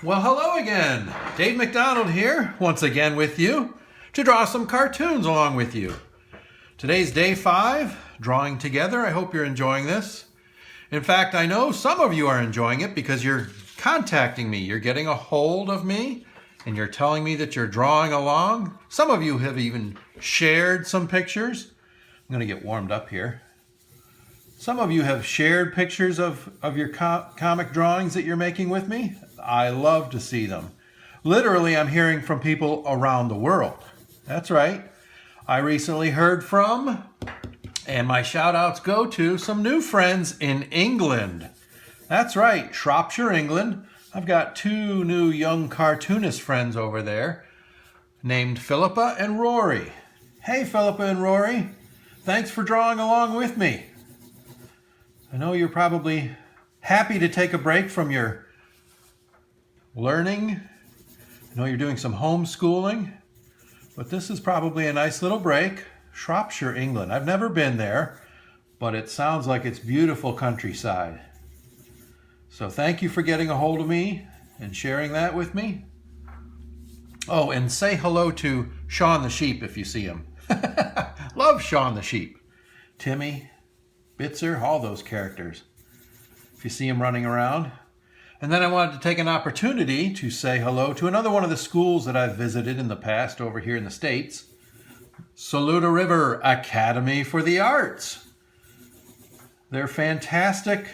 Well, hello again. Dave McDonald here, once again with you, to draw some cartoons along with you. Today's day 5, drawing together. I hope you're enjoying this. In fact, I know some of you are enjoying it because you're contacting me. You're getting a hold of me, and you're telling me that you're drawing along. Some of you have even shared some pictures. I'm going to get warmed up here. Some of you have shared pictures of your comic drawings that you're making with me. I love to see them. Literally, I'm hearing from people around the world. That's right. I recently heard from, and my shout outs go to some new friends in England. That's right, Shropshire, England. I've got 2 new young cartoonist friends over there named Philippa and Rory. Hey, Philippa and Rory. Thanks for drawing along with me. I know you're probably happy to take a break from your learning. I know you're doing some homeschooling, but this is probably a nice little break. Shropshire, England. I've never been there, but it sounds like it's beautiful countryside. So thank you for getting a hold of me and sharing that with me. Oh, and say hello to Shaun the Sheep if you see him. Love Shaun the Sheep. Timmy, Bitzer, all those characters, if you see him running around. And then I wanted to take an opportunity to say hello to another one of the schools that I've visited in the past over here in the States, Saluda River Academy for the Arts. They're fantastic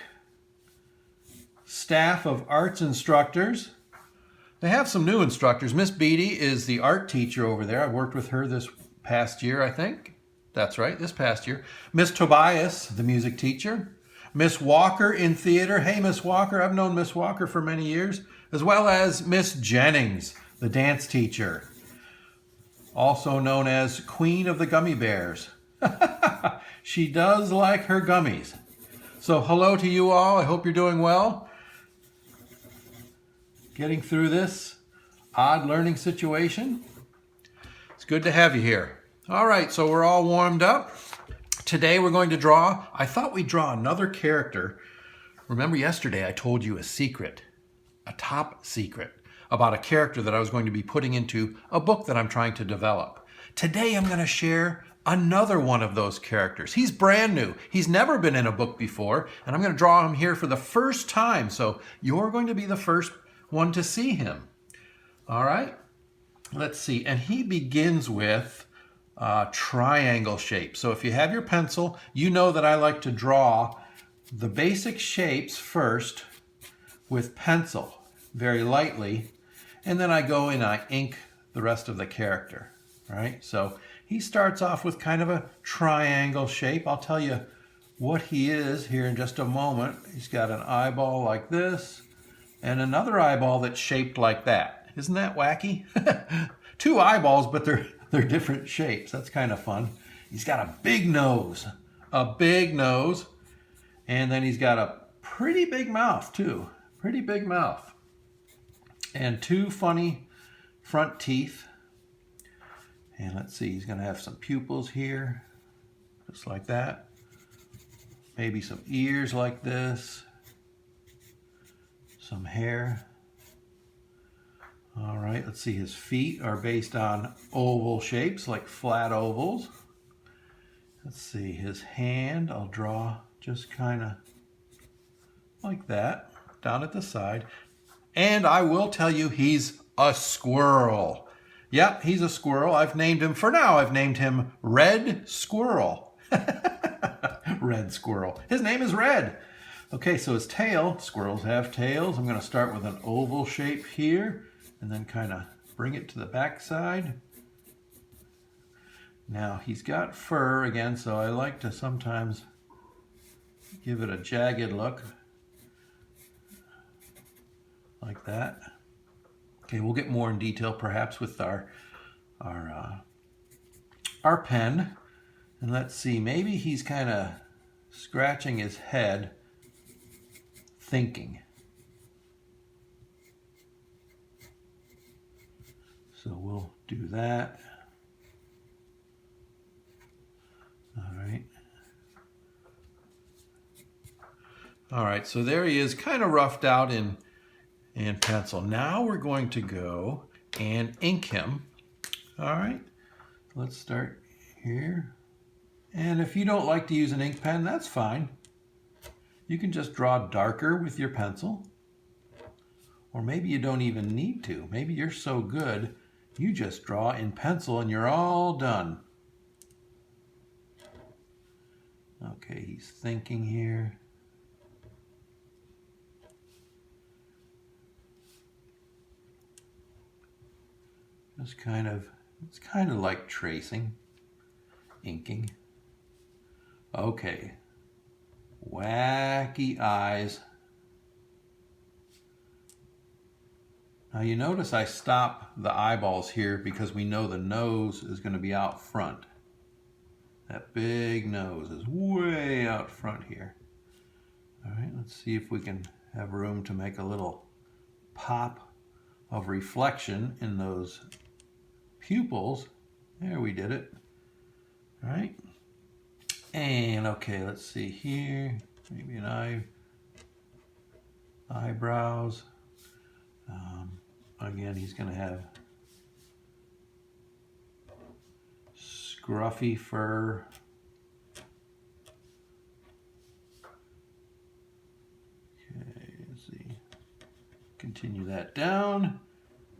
staff of arts instructors. They have some new instructors. Miss Beatty is the art teacher over there. I've worked with her this past year, I think. That's right, this past year. Miss Tobias, the music teacher. Miss Walker in theater. Hey, Miss Walker, I've known Miss Walker for many years. As well as Miss Jennings, the dance teacher. Also known as Queen of the Gummy Bears. She does like her gummies. So hello to you all. I hope you're doing well. Getting through this odd learning situation. It's good to have you here. All right, so we're all warmed up. Today we're going to draw, I thought we'd draw another character. Remember yesterday I told you a secret, a top secret, about a character that I was going to be putting into a book that I'm trying to develop. Today I'm going to share another one of those characters. He's brand new. He's never been in a book before, and I'm going to draw him here for the first time. So you're going to be the first one to see him. All right, let's see. And he begins with triangle shape. So if you have your pencil, you know that I like to draw the basic shapes first with pencil, very lightly, and then I go and I ink the rest of the character. All right, so he starts off with kind of a triangle shape. I'll tell you what he is here in just a moment. He's got an eyeball like this and another eyeball that's shaped like that. Isn't that wacky? 2 eyeballs, but they're different shapes. That's kind of fun. He's got a big nose, and then he's got a pretty big mouth too, pretty big mouth, and 2 funny front teeth. And let's see, he's gonna have some pupils here, just like that. Maybe some ears like this, some hair. All right, let's see, his feet are based on oval shapes, like flat ovals. Let's see, his hand, I'll draw just kind of like that, down at the side. And I will tell you, he's a squirrel. Yep, he's a squirrel. I've named him, for now, I've named him Red Squirrel. Red Squirrel. His name is Red. Okay, so his tail, squirrels have tails. I'm going to start with an oval shape here, and then kind of bring it to the back side. Now he's got fur again, so I like to sometimes give it a jagged look, like that. Okay, we'll get more in detail perhaps with our pen. And let's see, maybe he's kind of scratching his head, thinking. So we'll do that. All right. All right, so there he is, kind of roughed out in and pencil. Now we're going to go and ink him. All right, let's start here. And if you don't like to use an ink pen, that's fine. You can just draw darker with your pencil. Or maybe you don't even need to. Maybe you're so good, you just draw in pencil and you're all done. Okay, he's thinking here. It's kind of like tracing, inking. Okay, Wacky Eyes. Now you notice I stop the eyeballs here because we know the nose is going to be out front. That big nose is way out front here. All right, let's see if we can have room to make a little pop of reflection in those pupils. There, we did it. All right. And okay, let's see here. Maybe an eyebrows. Again, he's going to have scruffy fur. Okay, let's see. Continue that down.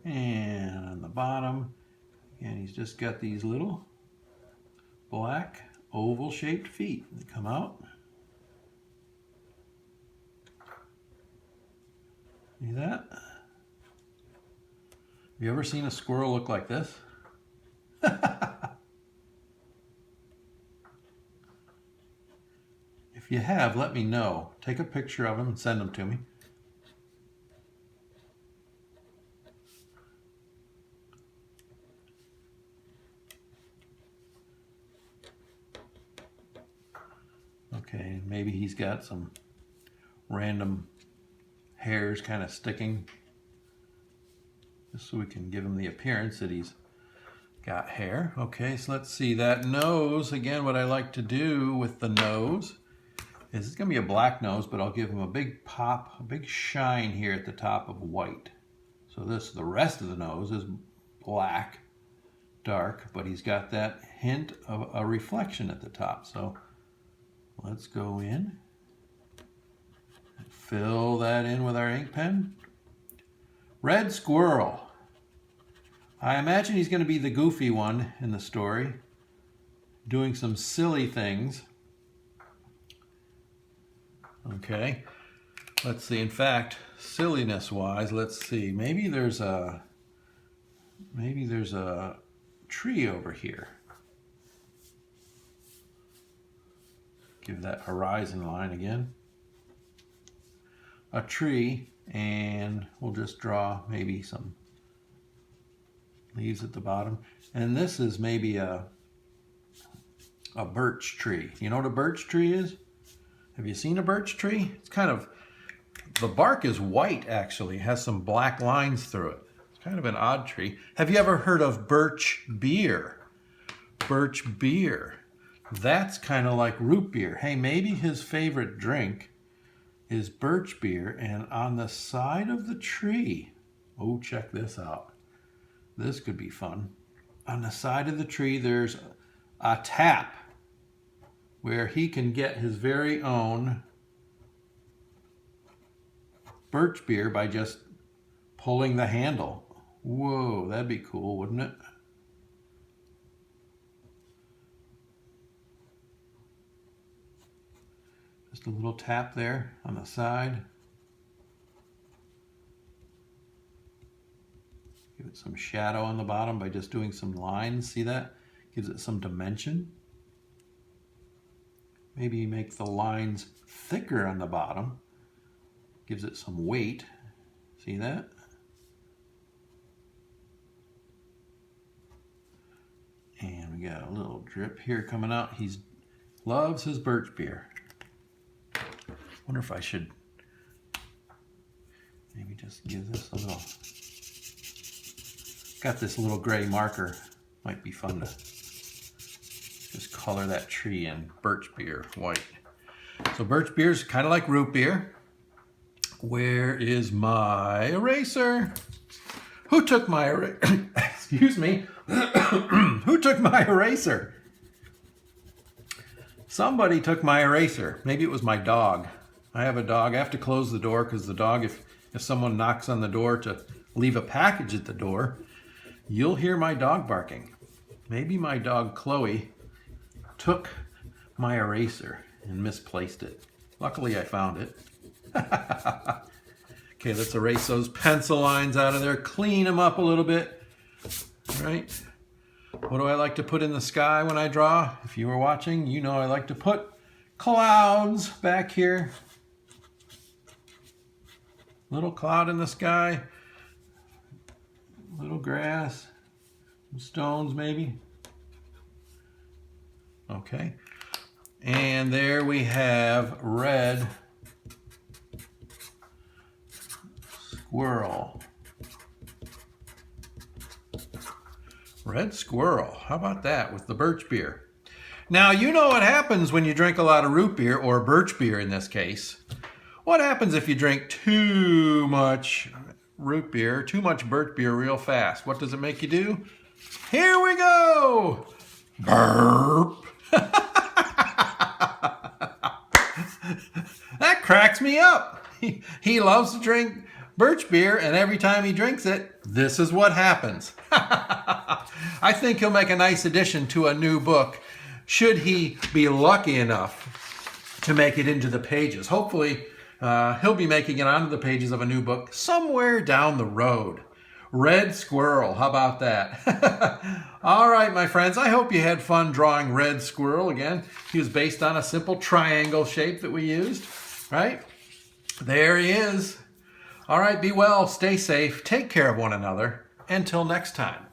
And on the bottom, again, he's just got these little black oval shaped feet that come out. See that? Have you ever seen a squirrel look like this? If you have, let me know. Take a picture of him and send them to me. Okay, maybe he's got some random hairs kind of sticking, just so we can give him the appearance that he's got hair. Okay, so let's see that nose. Again, what I like to do with the nose is it's going to be a black nose, but I'll give him a big pop, a big shine here at the top of white. So the rest of the nose is black, dark, but he's got that hint of a reflection at the top. So let's go in and fill that in with our ink pen. Red squirrel. I imagine he's going to be the goofy one in the story, doing some silly things. Okay, let's see. In fact, silliness-wise, let's see. Maybe there's a tree over here. Give that horizon line again. A tree, and we'll just draw maybe some leaves at the bottom. And this is maybe a birch tree. You know what a birch tree is? Have you seen a birch tree? It's kind of, the bark is white actually. It has some black lines through it. It's kind of an odd tree. Have you ever heard of birch beer? Birch beer. That's kind of like root beer. Hey, maybe his favorite drink is birch beer, and on the side of the tree, oh, check this out. This could be fun. On the side of the tree, there's a tap where he can get his very own birch beer by just pulling the handle. Whoa, that'd be cool, wouldn't it? Just a little tap there on the side. Give it some shadow on the bottom by just doing some lines. See that? Gives it some dimension. Maybe make the lines thicker on the bottom. Gives it some weight. See that? And we got a little drip here coming out. He loves his birch beer. Wonder if I should maybe just give this a little. Got this little gray marker. Might be fun to just color that tree in birch beer white. So birch beer is kind of like root beer. Where is my eraser? Who took my eraser? Excuse me. Who took my eraser? Somebody took my eraser. Maybe it was my dog. I have a dog. I have to close the door because the dog, if someone knocks on the door to leave a package at the door, you'll hear my dog barking. Maybe my dog Chloe took my eraser and misplaced it. Luckily, I found it. Okay, let's erase those pencil lines out of there. Clean them up a little bit. All right. What do I like to put in the sky when I draw? If you were watching, you know I like to put clouds back here. Little cloud in the sky. Little grass. Some stones maybe. Okay. And there we have red squirrel. Red squirrel. How about that with the birch beer? Now, you know what happens when you drink a lot of root beer, or birch beer in this case. What happens if you drink too much root beer, too much birch beer real fast? What does it make you do? Here we go! Burp! That cracks me up. He loves to drink birch beer, and every time he drinks it, this is what happens. I think he'll make a nice addition to a new book, should he be lucky enough to make it into the pages. Hopefully, he'll be making it onto the pages of a new book somewhere down the road. Red squirrel, how about that? All right, my friends, I hope you had fun drawing Red Squirrel. Again, he was based on a simple triangle shape that we used, right? There he is. All right, be well, stay safe, take care of one another. Until next time.